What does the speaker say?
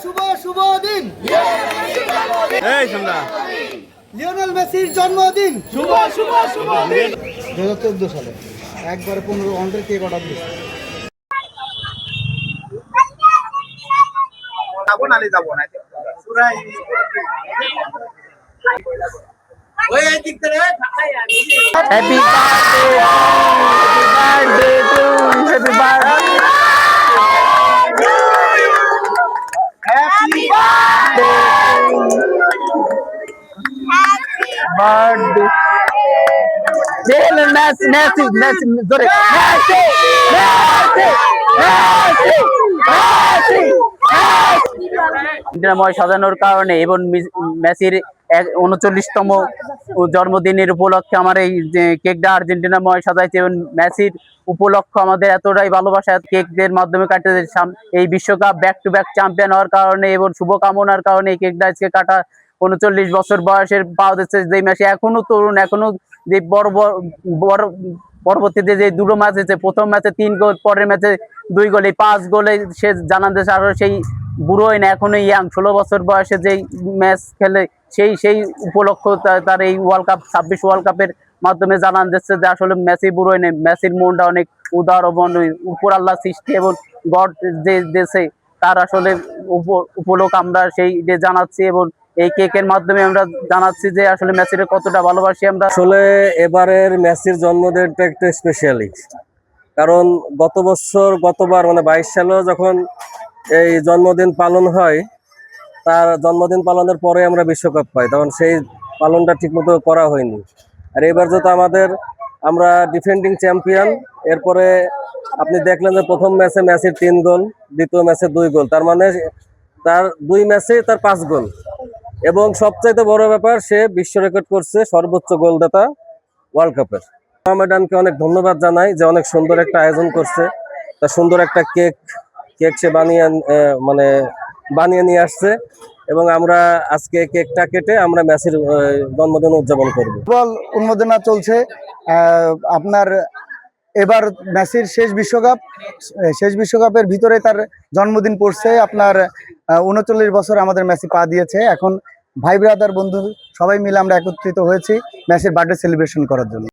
শুভ শুভ দিন লিওনেল মেসির জন্মদিন শুভ শুভ শুভ দিন। 2014 সালে একবারে 15 ঘন্টার কেক অর্ডার দিয়েছি। Happy birthday to you. Happy birthday. Happy birthday. Messi, Messi, Messi, sorry. Messi, Messi, Messi, Messi. দিনময় সাজানোর কারণে এবং মেসির 39তম জন্মদিনের উপলক্ষে আমার এই যে কেকটা আর্জেন্টিনাময় সাজাইছে এবং মেসির উপলক্ষ আমাদের এতটাই ভালোবাসা কেকদের মাধ্যমে কাটতে এই বিশ্বকাপ ব্যাক টু ব্যাক চ্যাম্পিয়ন হওয়ার কারণে এবং শুভকামনার কারণে এই কেকটা আজকে কাটা 39 বছর বয়সের পাওয়া যাচ্ছে যে মেসি এখনো তরুণ, এখনো যে বড় পরবর্তীতে যে দুটো ম্যাচ হয়েছে, প্রথম ম্যাচে 3 গোল, পরের ম্যাচে 2 গোলে 5 গোলে সে জানান দিয়েছে আরো সেই বুড়োই না, এখনো ইয়াং 16 বছর বয়সে যেই ম্যাচ খেলে সেই উপলক্ষ তার এই ওয়ার্ল্ড কাপ 26 ওয়ার্ল্ড কাপের মাধ্যমে জানান দিচ্ছে যে আসলে মেসি বুড়োই নেই, মেসির মনটা অনেক উদার ও উপর আল্লাহ সৃষ্টি এবং গড যে দেশে তার আসলে উপলক্ষ আমরা সেই জানাচ্ছি এবং এই কেকের মাধ্যমে আমরা জানাচ্ছি যে আসলে মেসির কতটা ভালোবাসি আমরা। আসলে এবারের মেসির জন্মদিনটা একটু স্পেশালি, কারণ গতবার মানে 22 সালেও যখন এই জন্মদিন পালন হয়, তার জন্মদিন পালনের পরে আমরা বিশ্বকাপ পাই, তখন সেই পালনটা ঠিকমতো করা হয়নি। আর এবার যেহেতু আমরা ডিফেন্ডিং চ্যাম্পিয়ন, এরপরে আপনি দেখলেন যে প্রথম ম্যাচে মেসির 3 গোল, দ্বিতীয় ম্যাচে 2 গোল, তার মানে তার 2 ম্যাচে তার 5 গোল। এবং সবচাইতে বড় ব্যাপার, সে বিশ্ব রেকর্ড করছে সর্বোচ্চ গোলদাতা ওয়ার্ল্ড কাপের। মোহামেডানকে অনেক ধন্যবাদ জানাই যে অনেক সুন্দর একটা আয়োজন করছে, তা সুন্দর একটা কেক সে বানিয়ে নিয়ে আসছে এবং আমরা আজকে কেকটা কেটে আমরা মেসির জন্মদিন উদযাপন করব। ফুটবল উন্মোদনা চলছে আপনার এবার মেসির শেষ বিশ্বকাপের ভিতরে তার জন্মদিন পড়ছে আপনার 39 বছর আমাদের মেসি পা দিয়েছে। এখন ভাই ব্রাদার বন্ধু সবাই মিলে আমরা একত্রিত হয়েছি মেসির বার্থডে সেলিব্রেশন করার জন্য।